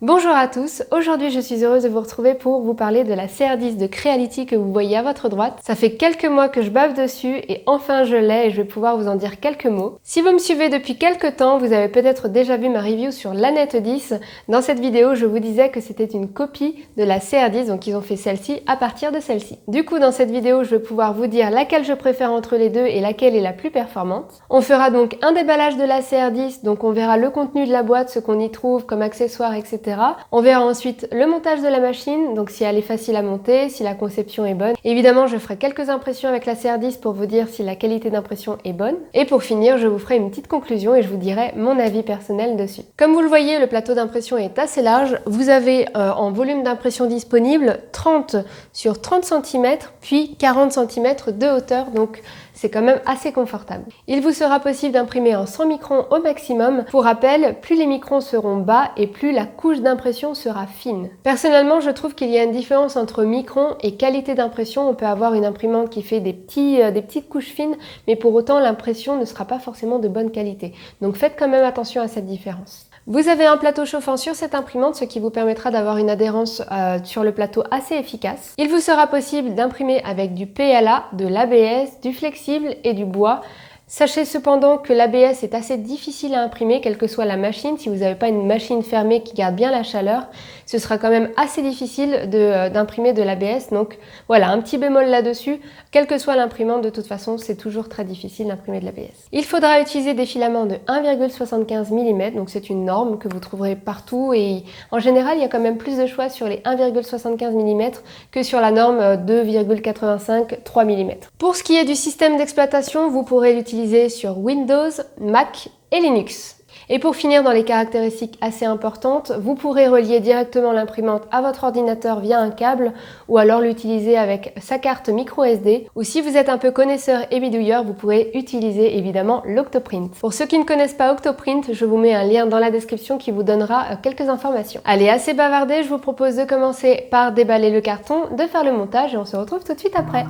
Bonjour à tous, aujourd'hui je suis heureuse de vous retrouver pour vous parler de la CR10 de Creality que vous voyez à votre droite. Ça fait quelques mois que je bave dessus et enfin je l'ai et je vais pouvoir vous en dire quelques mots. Si vous me suivez depuis quelques temps, vous avez peut-être déjà vu ma review sur l'Aneth 10. Dans cette vidéo, je vous disais que c'était une copie de la CR10, donc ils ont fait celle-ci à partir de celle-ci. Du coup, dans cette vidéo, je vais pouvoir vous dire laquelle je préfère entre les deux et laquelle est la plus performante. On fera donc un déballage de la CR10, donc on verra le contenu de la boîte, ce qu'on y trouve comme accessoires, etc. On verra ensuite le montage de la machine, donc si elle est facile à monter, si la conception est bonne. Évidemment, je ferai quelques impressions avec la CR10 pour vous dire si la qualité d'impression est bonne. Et pour finir, je vous ferai une petite conclusion et je vous dirai mon avis personnel dessus. Comme vous le voyez, le plateau d'impression est assez large. Vous avez en volume d'impression disponible 30 sur 30 cm, puis 40 cm de hauteur, donc c'est quand même assez confortable. Il vous sera possible d'imprimer en 100 microns au maximum. Pour rappel, plus les microns seront bas et plus la couche d'impression sera fine. Personnellement, je trouve qu'il y a une différence entre microns et qualité d'impression. On peut avoir une imprimante qui fait des petites couches fines, mais pour autant l'impression ne sera pas forcément de bonne qualité. Donc faites quand même attention à cette différence. Vous avez un plateau chauffant sur cette imprimante, ce qui vous permettra d'avoir une adhérence sur le plateau assez efficace. Il vous sera possible d'imprimer avec du PLA, de l'ABS, du flexible et du bois. Sachez cependant que l'ABS est assez difficile à imprimer, quelle que soit la machine. Si vous n'avez pas une machine fermée qui garde bien la chaleur, ce sera quand même assez difficile d'imprimer de l'ABS. Donc voilà, un petit bémol là-dessus. Quelle que soit l'imprimante, de toute façon, c'est toujours très difficile d'imprimer de l'ABS. Il faudra utiliser des filaments de 1,75 mm, donc c'est une norme que vous trouverez partout. Et en général, il y a quand même plus de choix sur les 1,75 mm que sur la norme 2,85-3 mm. Pour ce qui est du système d'exploitation, vous pourrez l'utiliser sur Windows, Mac et Linux. Et pour finir, dans les caractéristiques assez importantes, vous pourrez relier directement l'imprimante à votre ordinateur via un câble ou alors l'utiliser avec sa carte micro SD. Ou si vous êtes un peu connaisseur et bidouilleur, vous pourrez utiliser évidemment l'Octoprint. Pour ceux qui ne connaissent pas Octoprint, je vous mets un lien dans la description qui vous donnera quelques informations. Allez, assez bavardé, je vous propose de commencer par déballer le carton, de faire le montage et on se retrouve tout de suite après.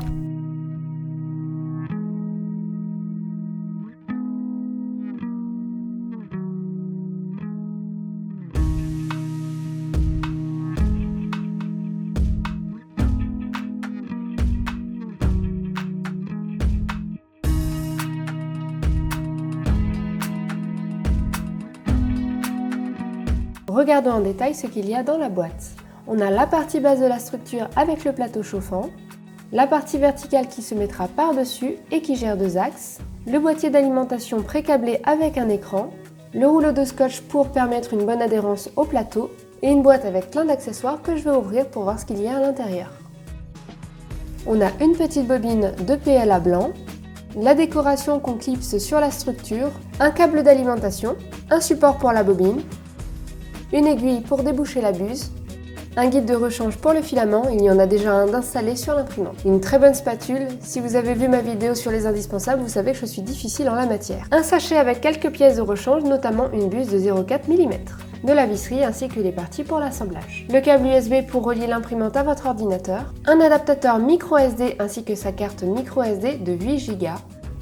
Regardons en détail ce qu'il y a dans la boîte. On a la partie basse de la structure avec le plateau chauffant, la partie verticale qui se mettra par-dessus et qui gère deux axes, le boîtier d'alimentation pré-câblé avec un écran, le rouleau de scotch pour permettre une bonne adhérence au plateau et une boîte avec plein d'accessoires que je vais ouvrir pour voir ce qu'il y a à l'intérieur. On a une petite bobine de PLA blanc, la décoration qu'on clipse sur la structure, un câble d'alimentation, un support pour la bobine, une aiguille pour déboucher la buse, un guide de rechange pour le filament, il y en a déjà un d'installé sur l'imprimante, une très bonne spatule, si vous avez vu ma vidéo sur les indispensables, vous savez que je suis difficile en la matière, un sachet avec quelques pièces de rechange, notamment une buse de 0,4 mm, de la visserie ainsi que les parties pour l'assemblage, le câble USB pour relier l'imprimante à votre ordinateur, un adaptateur micro SD ainsi que sa carte micro SD de 8 Go,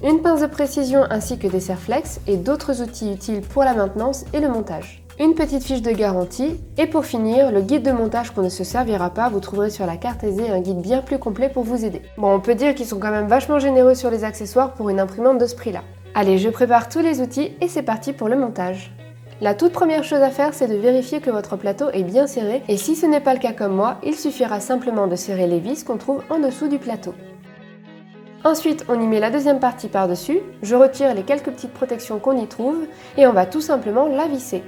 une pince de précision ainsi que des serre-flex et d'autres outils utiles pour la maintenance et le montage. Une petite fiche de garantie et pour finir, le guide de montage qu'on ne se servira pas, vous trouverez sur la carte SD un guide bien plus complet pour vous aider. Bon, on peut dire qu'ils sont quand même vachement généreux sur les accessoires pour une imprimante de ce prix-là. Allez, je prépare tous les outils et c'est parti pour le montage. La toute première chose à faire, c'est de vérifier que votre plateau est bien serré et si ce n'est pas le cas comme moi, il suffira simplement de serrer les vis qu'on trouve en dessous du plateau. Ensuite, on y met la deuxième partie par-dessus, je retire les quelques petites protections qu'on y trouve et on va tout simplement la visser.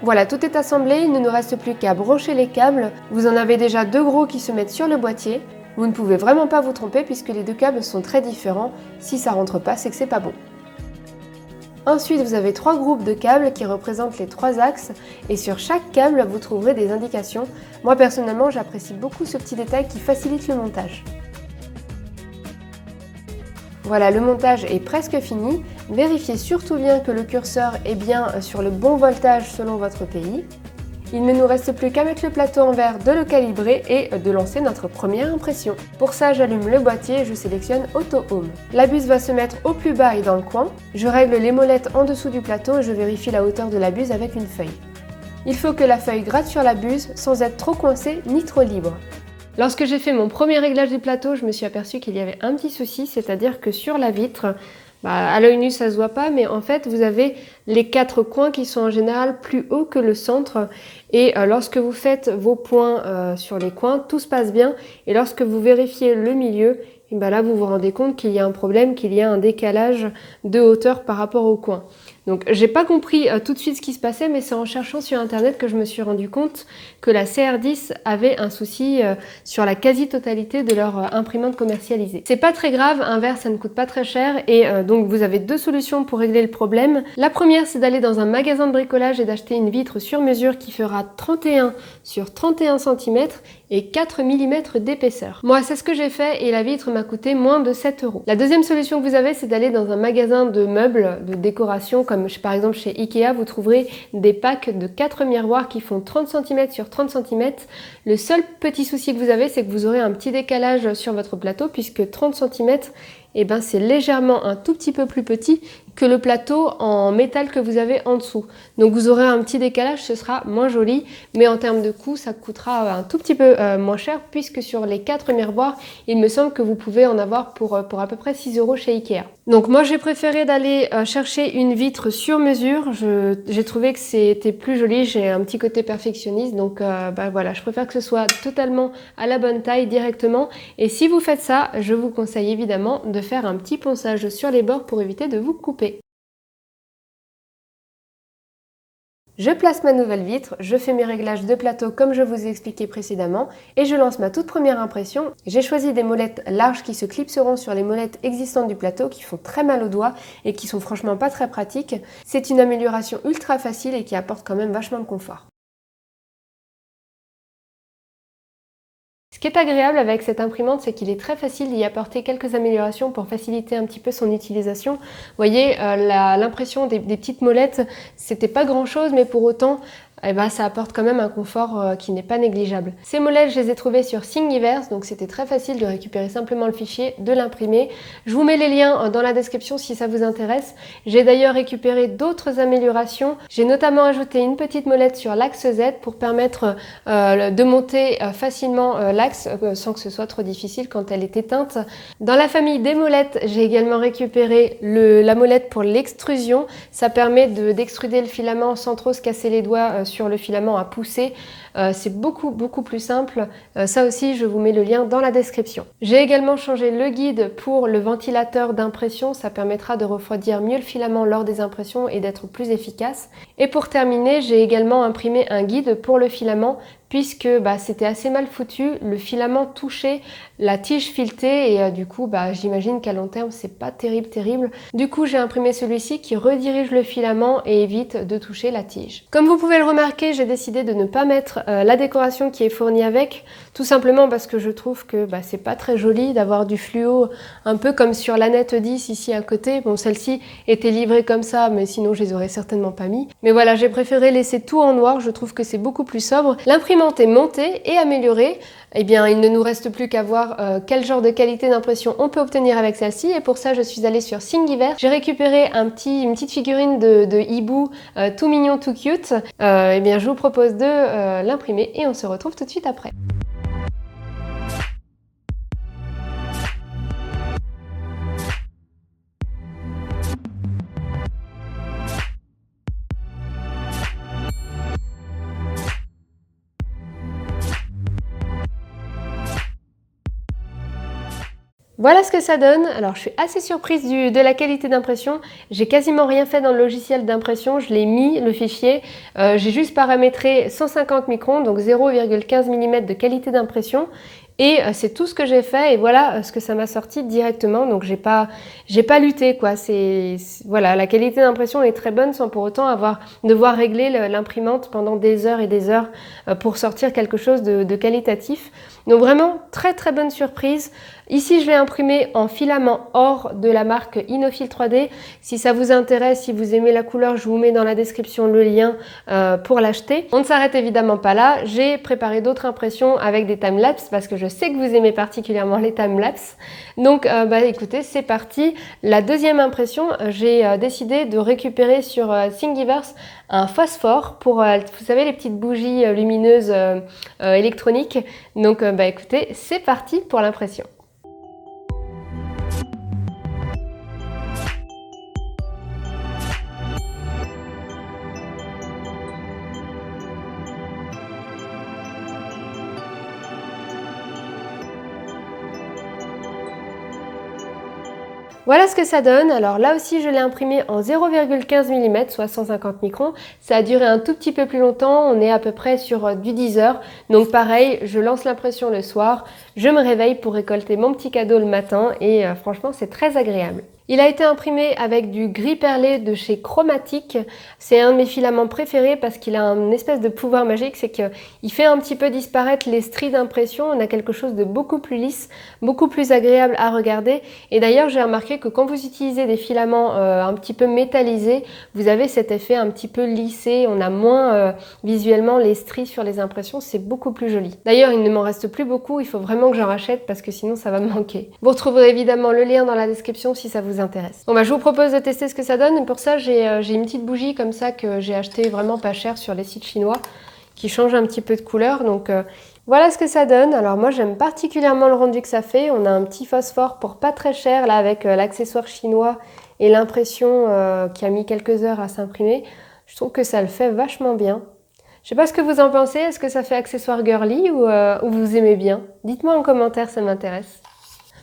Voilà, tout est assemblé, il ne nous reste plus qu'à brocher les câbles. Vous en avez déjà deux gros qui se mettent sur le boîtier. Vous ne pouvez vraiment pas vous tromper puisque les deux câbles sont très différents. Si ça rentre pas, c'est que c'est pas bon. Ensuite, vous avez trois groupes de câbles qui représentent les trois axes et sur chaque câble, vous trouverez des indications. Moi personnellement, j'apprécie beaucoup ce petit détail qui facilite le montage. Voilà, le montage est presque fini. Vérifiez surtout bien que le curseur est bien sur le bon voltage selon votre pays. Il ne nous reste plus qu'à mettre le plateau en verre, de le calibrer et de lancer notre première impression. Pour ça, j'allume le boîtier et je sélectionne Auto Home. La buse va se mettre au plus bas et dans le coin. Je règle les molettes en dessous du plateau et je vérifie la hauteur de la buse avec une feuille. Il faut que la feuille gratte sur la buse sans être trop coincée ni trop libre. Lorsque j'ai fait mon premier réglage du plateau, je me suis aperçue qu'il y avait un petit souci, c'est-à-dire que sur la vitre, à l'œil nu ça se voit pas, mais en fait vous avez les 4 coins qui sont en général plus hauts que le centre, et lorsque vous faites vos points sur les coins, tout se passe bien, et lorsque vous vérifiez le milieu, et là vous vous rendez compte qu'il y a un problème, qu'il y a un décalage de hauteur par rapport au coin. Donc j'ai pas compris tout de suite ce qui se passait, mais c'est en cherchant sur internet que je me suis rendu compte que la CR10 avait un souci sur la quasi-totalité de leur imprimante commercialisée. C'est pas très grave, un verre ça ne coûte pas très cher, et donc vous avez 2 solutions pour régler le problème. La première, c'est d'aller dans un magasin de bricolage et d'acheter une vitre sur mesure qui fera 31 sur 31 cm et 4 mm d'épaisseur. Moi c'est ce que j'ai fait et la vitre m'a coûté moins de 7 €. La deuxième solution que vous avez, c'est d'aller dans un magasin de meubles, de décoration, comme par exemple chez Ikea, vous trouverez des packs de 4 miroirs qui font 30 cm sur 30 cm. Le seul petit souci que vous avez, c'est que vous aurez un petit décalage sur votre plateau, puisque 30 cm, c'est légèrement un tout petit peu plus petit que le plateau en métal que vous avez en dessous. Donc vous aurez un petit décalage, ce sera moins joli, mais en termes de coût, ça coûtera un tout petit peu moins cher, puisque sur les 4 miroirs, il me semble que vous pouvez en avoir pour à peu près 6 € chez Ikea. Donc moi j'ai préféré d'aller chercher une vitre sur mesure, j'ai trouvé que c'était plus joli, j'ai un petit côté perfectionniste, donc voilà, je préfère que ce soit totalement à la bonne taille directement, et si vous faites ça, je vous conseille évidemment de faire un petit ponçage sur les bords pour éviter de vous couper. Je place ma nouvelle vitre, je fais mes réglages de plateau comme je vous ai expliqué précédemment et je lance ma toute première impression. J'ai choisi des molettes larges qui se clipseront sur les molettes existantes du plateau, qui font très mal aux doigts et qui sont franchement pas très pratiques. C'est une amélioration ultra facile et qui apporte quand même vachement de confort. Ce qui est agréable avec cette imprimante, c'est qu'il est très facile d'y apporter quelques améliorations pour faciliter un petit peu son utilisation. Vous voyez, l'impression des petites molettes, c'était pas grand chose, mais pour autant, ça apporte quand même un confort qui n'est pas négligeable. Ces molettes, je les ai trouvées sur Thingiverse, donc c'était très facile de récupérer simplement le fichier, de l'imprimer. Je vous mets les liens dans la description si ça vous intéresse. J'ai d'ailleurs récupéré d'autres améliorations. J'ai notamment ajouté une petite molette sur l'axe Z pour permettre de monter facilement l'axe sans que ce soit trop difficile quand elle est éteinte. Dans la famille des molettes, j'ai également récupéré la molette pour l'extrusion. Ça permet d'extruder le filament sans trop se casser les doigts sur le filament à pousser. C'est beaucoup plus simple. Ça aussi, je vous mets le lien dans la description. J'ai également changé le guide pour le ventilateur d'impression. Ça permettra de refroidir mieux le filament lors des impressions et d'être plus efficace. Et pour terminer, j'ai également imprimé un guide pour le filament, puisque c'était assez mal foutu, le filament touchait la tige filetée et du coup j'imagine qu'à long terme c'est pas terrible. Du coup j'ai imprimé celui-ci qui redirige le filament et évite de toucher la tige. Comme vous pouvez le remarquer, j'ai décidé de ne pas mettre la décoration qui est fournie avec, tout simplement parce que je trouve que c'est pas très joli d'avoir du fluo, un peu comme sur la Net 10 ici à côté. Bon, celle-ci était livrée comme ça, mais sinon je les aurais certainement pas mis. Mais voilà, j'ai préféré laisser tout en noir, je trouve que c'est beaucoup plus sobre. L'imprimante est montée et améliorée. Eh bien, il ne nous reste plus qu'à voir quel genre de qualité d'impression on peut obtenir avec celle-ci. Et pour ça, je suis allée sur Thingiverse. J'ai récupéré une petite figurine de hibou tout mignon, tout cute. Eh bien, je vous propose de l'imprimer et on se retrouve tout de suite après. Voilà ce que ça donne. Alors je suis assez surprise de la qualité d'impression. J'ai quasiment rien fait dans le logiciel d'impression, je l'ai mis le fichier. J'ai juste paramétré 150 microns, donc 0,15 mm de qualité d'impression. Et c'est tout ce que j'ai fait et voilà ce que ça m'a sorti directement. Donc j'ai pas lutté quoi. Voilà, la qualité d'impression est très bonne sans pour autant devoir régler l'imprimante pendant des heures et des heures pour sortir quelque chose de qualitatif. Donc vraiment très bonne surprise. Ici je l'ai imprimé en filament or de la marque Inofil 3D. Si ça vous intéresse, si vous aimez la couleur, je vous mets dans la description le lien pour l'acheter. On ne s'arrête évidemment pas là. J'ai préparé d'autres impressions avec des timelapses parce que je sais que vous aimez particulièrement les timelapse. Donc écoutez, c'est parti. La deuxième impression, j'ai décidé de récupérer sur Thingiverse un phosphore pour, vous savez, les petites bougies lumineuses électroniques. Donc écoutez, c'est parti pour l'impression. Voilà ce que ça donne. Alors là aussi, je l'ai imprimé en 0,15 mm, soit 150 microns. Ça a duré un tout petit peu plus longtemps. On est à peu près sur du 10 heures. Donc pareil, je lance l'impression le soir. Je me réveille pour récolter mon petit cadeau le matin et franchement, c'est très agréable. Il a été imprimé avec du gris perlé de chez Chromatic. C'est un de mes filaments préférés parce qu'il a une espèce de pouvoir magique, c'est qu'il fait un petit peu disparaître les stries d'impression. On a quelque chose de beaucoup plus lisse, beaucoup plus agréable à regarder. Et d'ailleurs, j'ai remarqué que quand vous utilisez des filaments un petit peu métallisés, vous avez cet effet un petit peu lissé. On a moins visuellement les stries sur les impressions. C'est beaucoup plus joli. D'ailleurs, il ne m'en reste plus beaucoup. Il faut vraiment que j'en rachète parce que sinon, ça va me manquer. Vous retrouverez évidemment le lien dans la description si ça vous intéresse. Bon je vous propose de tester ce que ça donne. Et pour ça, j'ai une petite bougie comme ça que j'ai acheté vraiment pas cher sur les sites chinois qui change un petit peu de couleur. Donc voilà ce que ça donne. Alors moi, j'aime particulièrement le rendu que ça fait. On a un petit phosphore pour pas très cher là avec l'accessoire chinois et l'impression qui a mis quelques heures à s'imprimer. Je trouve que ça le fait vachement bien. Je sais pas ce que vous en pensez. Est-ce que ça fait accessoire girly ou vous aimez bien? Dites-moi en commentaire, ça m'intéresse.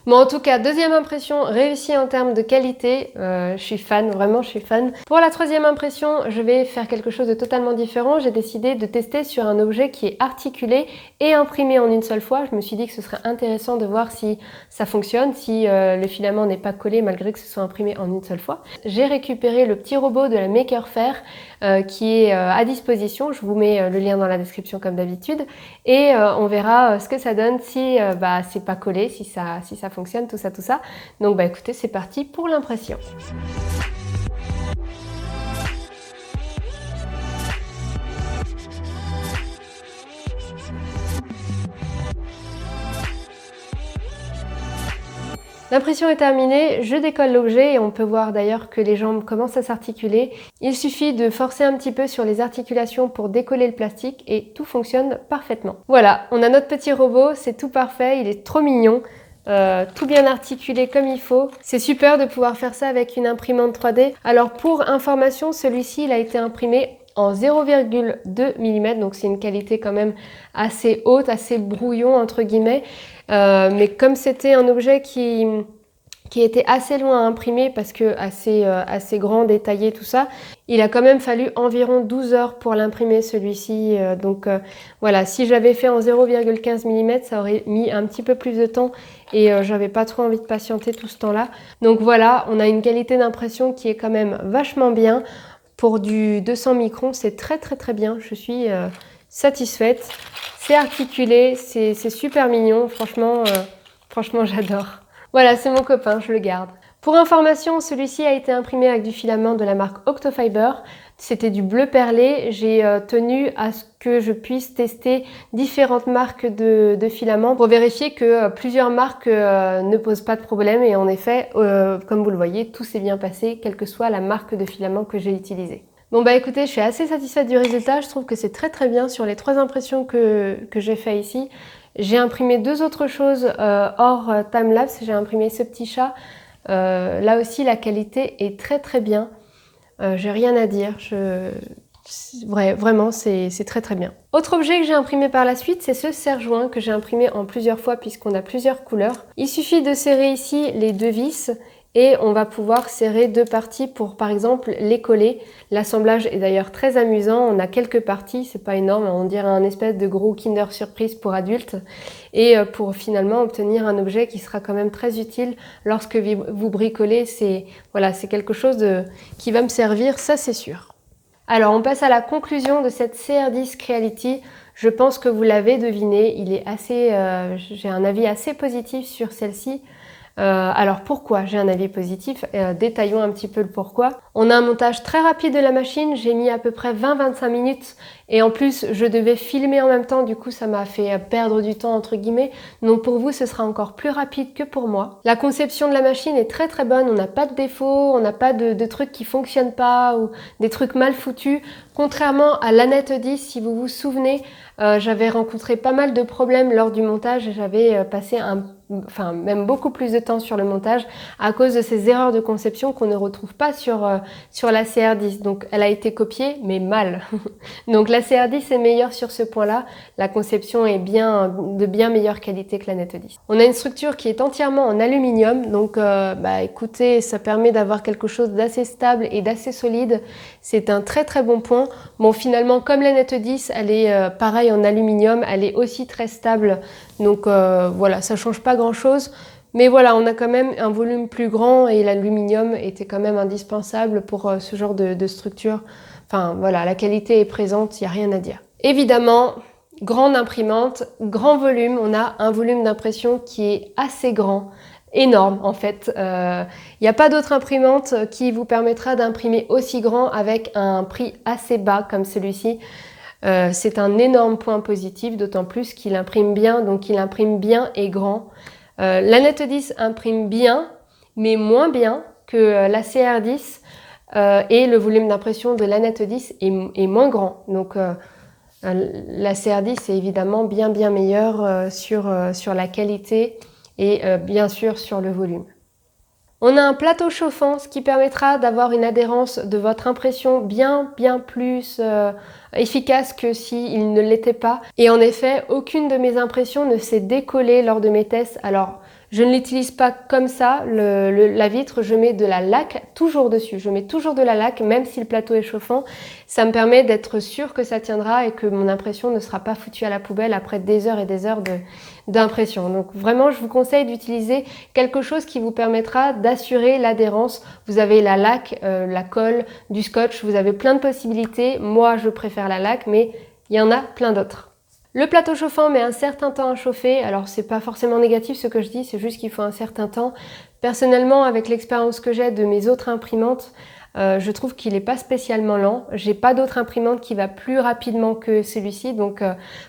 Bon, en tout cas, deuxième impression réussie en termes de qualité. Je suis fan, vraiment, je suis fan. Pour la troisième impression, je vais faire quelque chose de totalement différent. J'ai décidé de tester sur un objet qui est articulé et imprimé en une seule fois. Je me suis dit que ce serait intéressant de voir si ça fonctionne, si le filament n'est pas collé malgré que ce soit imprimé en une seule fois. J'ai récupéré le petit robot de la Maker Faire qui est à disposition. Je vous mets le lien dans la description comme d'habitude. Et on verra ce que ça donne si c'est pas collé, si ça fonctionne, tout ça. Donc écoutez, c'est parti pour l'impression. L'impression est terminée, je décolle l'objet et on peut voir d'ailleurs que les jambes commencent à s'articuler. Il suffit de forcer un petit peu sur les articulations pour décoller le plastique et tout fonctionne parfaitement. Voilà, on a notre petit robot, c'est tout parfait, il est trop mignon. Tout bien articulé comme il faut. C'est super de pouvoir faire ça avec une imprimante 3D. Alors pour information, celui-ci il a été imprimé en 0,2 mm, donc c'est une qualité quand même assez haute, assez brouillon entre guillemets. Mais comme c'était un objet qui était assez loin à imprimer parce que assez grand, détaillé, tout ça, il a quand même fallu environ 12 heures pour l'imprimer celui-ci. Voilà, si j'avais fait en 0,15 mm, ça aurait mis un petit peu plus de temps et j'avais pas trop envie de patienter tout ce temps-là. Donc voilà, on a une qualité d'impression qui est quand même vachement bien. Pour du 200 microns, c'est très bien. Je suis satisfaite. C'est articulé, c'est super mignon. Franchement j'adore. Voilà, c'est mon copain, je le garde. Pour information, celui-ci a été imprimé avec du filament de la marque Octofiber. C'était du bleu perlé. J'ai tenu à ce que je puisse tester différentes marques de filaments pour vérifier que plusieurs marques ne posent pas de problème. Et en effet, comme vous le voyez, tout s'est bien passé, quelle que soit la marque de filament que j'ai utilisée. Bon écoutez, je suis assez satisfaite du résultat. Je trouve que c'est très bien sur les 3 impressions que j'ai fait ici. J'ai imprimé 2 autres choses hors timelapse. J'ai imprimé ce petit chat. Là aussi, la qualité est très bien. J'ai rien à dire. Vraiment, c'est très bien. Autre objet que j'ai imprimé par la suite, c'est ce serre-joint que j'ai imprimé en plusieurs fois puisqu'on a plusieurs couleurs. Il suffit de serrer ici les 2 vis et on va pouvoir serrer 2 parties pour par exemple les coller. L'assemblage est d'ailleurs très amusant, on a quelques parties, c'est pas énorme, on dirait un espèce de gros Kinder Surprise pour adultes et pour finalement obtenir un objet qui sera quand même très utile lorsque vous bricolez. C'est quelque chose qui va me servir, ça c'est sûr. Alors on passe à la conclusion de cette CR10 Creality. Je pense que vous l'avez deviné, j'ai un avis assez positif sur celle-ci. Alors pourquoi j'ai un avis positif? Détaillons un petit peu le pourquoi. On a un montage très rapide de la machine, j'ai mis à peu près 20-25 minutes et en plus je devais filmer en même temps, du coup ça m'a fait perdre du temps entre guillemets, donc pour vous ce sera encore plus rapide que pour moi. La conception de la machine est très très bonne, on n'a pas de défauts, on n'a pas de trucs qui fonctionnent pas ou des trucs mal foutus. Contrairement à l'Aneth 10, si vous vous souvenez, j'avais rencontré pas mal de problèmes lors du montage et j'avais passé même beaucoup plus de temps sur le montage à cause de ces erreurs de conception qu'on ne retrouve pas sur la CR10. Donc elle a été copiée, mais mal. Donc la CR10 est meilleure sur ce point-là. La conception est de bien meilleure qualité que l'Aneth 10. On a une structure qui est entièrement en aluminium. Donc écoutez, ça permet d'avoir quelque chose d'assez stable et d'assez solide. C'est un très très bon point. Bon, finalement, comme l'Aneth 10, elle est pareil en aluminium. Elle est aussi très stable. Donc voilà, ça change pas grand-chose. Mais voilà, on a quand même un volume plus grand et l'aluminium était quand même indispensable pour ce genre de structure. Enfin voilà, la qualité est présente, il n'y a rien à dire. Évidemment, grande imprimante, grand volume. On a un volume d'impression qui est assez grand, énorme en fait. Il n'y a pas d'autre imprimante qui vous permettra d'imprimer aussi grand avec un prix assez bas comme celui-ci. C'est un énorme point positif, d'autant plus qu'il imprime bien, donc il imprime bien et grand. L'Aneth 10 imprime bien, mais moins bien que la CR10 et le volume d'impression de l'Aneth 10 est moins grand. Donc la CR10 est évidemment bien meilleure sur la qualité et bien sûr sur le volume. On a un plateau chauffant, ce qui permettra d'avoir une adhérence de votre impression bien plus efficace que s'il ne l'était pas. Et en effet, aucune de mes impressions ne s'est décollée lors de mes tests. Alors, je ne l'utilise pas comme ça, la vitre, je mets de la laque toujours dessus. Je mets toujours de la laque, même si le plateau est chauffant. Ça me permet d'être sûre que ça tiendra et que mon impression ne sera pas foutue à la poubelle après des heures et des heures d'impression. Donc vraiment, je vous conseille d'utiliser quelque chose qui vous permettra d'assurer l'adhérence. Vous avez la laque, la colle, du scotch, vous avez plein de possibilités. Moi, je préfère la laque, mais il y en a plein d'autres. Le plateau chauffant met un certain temps à chauffer, alors c'est pas forcément négatif ce que je dis, c'est juste qu'il faut un certain temps. Personnellement, avec l'expérience que j'ai de mes autres imprimantes, je trouve qu'il n'est pas spécialement lent. J'ai pas d'autre imprimante qui va plus rapidement que celui-ci, donc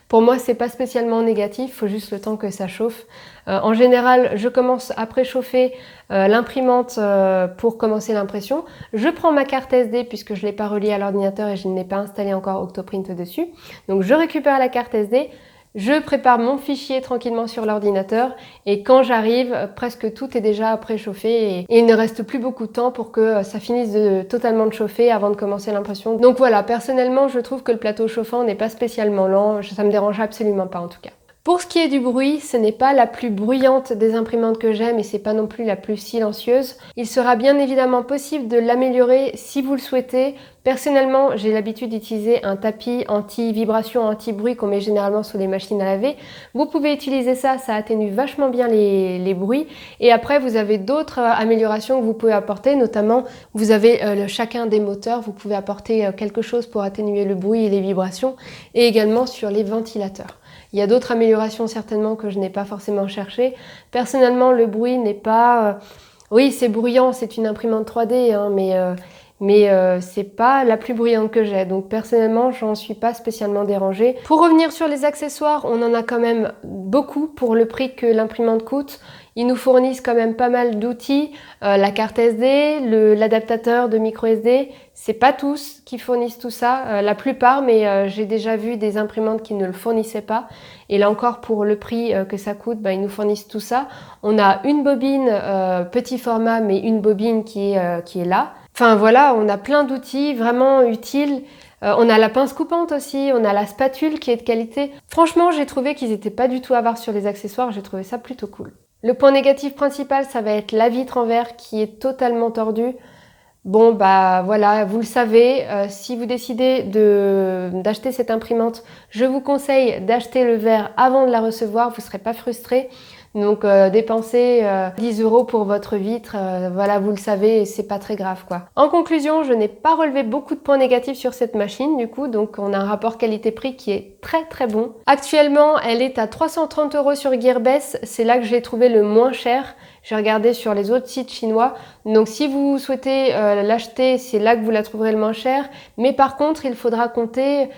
pour moi c'est pas spécialement négatif, il faut juste le temps que ça chauffe. En général, je commence à préchauffer l'imprimante pour commencer l'impression. Je prends ma carte SD puisque je ne l'ai pas reliée à l'ordinateur et je n'ai pas installé encore Octoprint dessus. Donc je récupère la carte SD. Je prépare mon fichier tranquillement sur l'ordinateur et quand j'arrive, presque tout est déjà préchauffé et il ne reste plus beaucoup de temps pour que ça finisse totalement de chauffer avant de commencer l'impression. Donc voilà, personnellement, je trouve que le plateau chauffant n'est pas spécialement lent, ça me dérange absolument pas en tout cas. Pour ce qui est du bruit, ce n'est pas la plus bruyante des imprimantes que j'ai, mais c'est pas non plus la plus silencieuse. Il sera bien évidemment possible de l'améliorer si vous le souhaitez. Personnellement, j'ai l'habitude d'utiliser un tapis anti-vibration, anti-bruit qu'on met généralement sur les machines à laver. Vous pouvez utiliser ça, ça atténue vachement bien les bruits. Et après, vous avez d'autres améliorations que vous pouvez apporter, notamment vous avez chacun des moteurs, vous pouvez apporter quelque chose pour atténuer le bruit et les vibrations, et également sur les ventilateurs. Il y a d'autres améliorations certainement que je n'ai pas forcément cherchées. Personnellement, le bruit n'est pas... Oui, c'est bruyant, c'est une imprimante 3D, hein, mais c'est pas la plus bruyante que j'ai. Donc personnellement, j'en suis pas spécialement dérangée. Pour revenir sur les accessoires, on en a quand même beaucoup pour le prix que l'imprimante coûte. Ils nous fournissent quand même pas mal d'outils, la carte SD, l'adaptateur de micro SD. C'est pas tous qui fournissent tout ça, la plupart, mais j'ai déjà vu des imprimantes qui ne le fournissaient pas. Et là encore, pour le prix que ça coûte, ils nous fournissent tout ça. On a une bobine petit format, mais une bobine qui est là. Enfin voilà, on a plein d'outils vraiment utiles. On a la pince coupante aussi, on a la spatule qui est de qualité. Franchement, j'ai trouvé qu'ils n'étaient pas du tout avares sur les accessoires, j'ai trouvé ça plutôt cool. Le point négatif principal, ça va être la vitre en verre qui est totalement tordue. Bon voilà, vous le savez, si vous décidez d'acheter cette imprimante, je vous conseille d'acheter le verre avant de la recevoir, vous ne serez pas frustré. Donc dépenser 10 € pour votre vitre, voilà, vous le savez, c'est pas très grave quoi. En conclusion, je n'ai pas relevé beaucoup de points négatifs sur cette machine du coup, donc on a un rapport qualité-prix qui est très bon. Actuellement, elle est à 330 € sur Gearbest, c'est là que j'ai trouvé le moins cher. J'ai regardé sur les autres sites chinois, donc si vous souhaitez l'acheter, c'est là que vous la trouverez le moins cher. Mais par contre, il faudra compter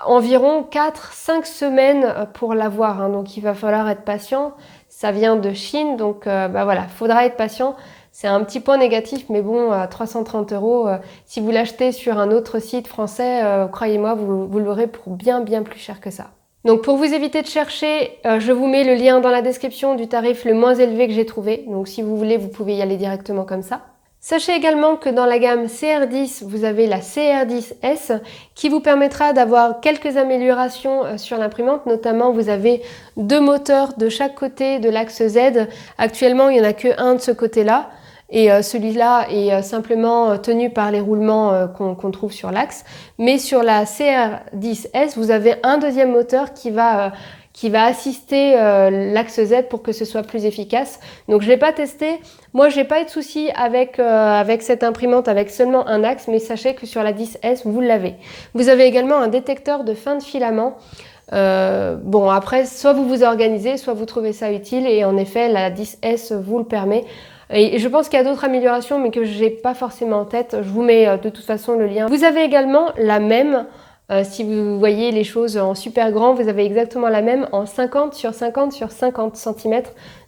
environ 4-5 semaines pour l'avoir, hein. Donc il va falloir être patient. Ça vient de Chine, donc voilà, faudra être patient. C'est un petit point négatif, mais bon, à 330 €, si vous l'achetez sur un autre site français, croyez-moi, vous l'aurez pour bien plus cher que ça. Donc pour vous éviter de chercher, je vous mets le lien dans la description du tarif le moins élevé que j'ai trouvé. Donc si vous voulez, vous pouvez y aller directement comme ça. Sachez également que dans la gamme CR10, vous avez la CR10S qui vous permettra d'avoir quelques améliorations sur l'imprimante. Notamment, vous avez 2 moteurs de chaque côté de l'axe Z. Actuellement, il n'y en a que un de ce côté-là. Et celui-là est simplement tenu par les roulements qu'on trouve sur l'axe. Mais sur la CR10S, vous avez un deuxième moteur qui va assister l'axe Z pour que ce soit plus efficace. Donc je l'ai pas testé. Moi, j'ai pas eu de souci avec cette imprimante avec seulement un axe, mais sachez que sur la 10S, vous l'avez. Vous avez également un détecteur de fin de filament. Bon, après, soit vous vous organisez, soit vous trouvez ça utile. Et en effet, la 10S vous le permet. Et je pense qu'il y a d'autres améliorations, mais que j'ai pas forcément en tête. Je vous mets de toute façon le lien. Vous avez également la même, si vous voyez les choses en super grand, vous avez exactement la même en 50 sur 50 sur 50 cm.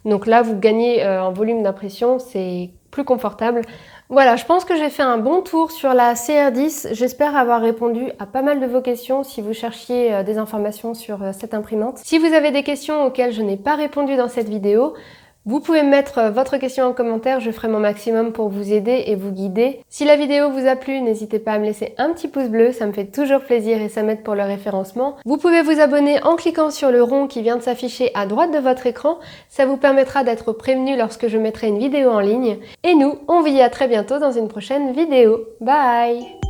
Donc là, vous gagnez en volume d'impression, c'est plus confortable. Voilà, je pense que j'ai fait un bon tour sur la CR10. J'espère avoir répondu à pas mal de vos questions si vous cherchiez des informations sur cette imprimante. Si vous avez des questions auxquelles je n'ai pas répondu dans cette vidéo, vous pouvez mettre votre question en commentaire, je ferai mon maximum pour vous aider et vous guider. Si la vidéo vous a plu, n'hésitez pas à me laisser un petit pouce bleu, ça me fait toujours plaisir et ça m'aide pour le référencement. Vous pouvez vous abonner en cliquant sur le rond qui vient de s'afficher à droite de votre écran, ça vous permettra d'être prévenu lorsque je mettrai une vidéo en ligne. Et nous, on vous dit à très bientôt dans une prochaine vidéo. Bye!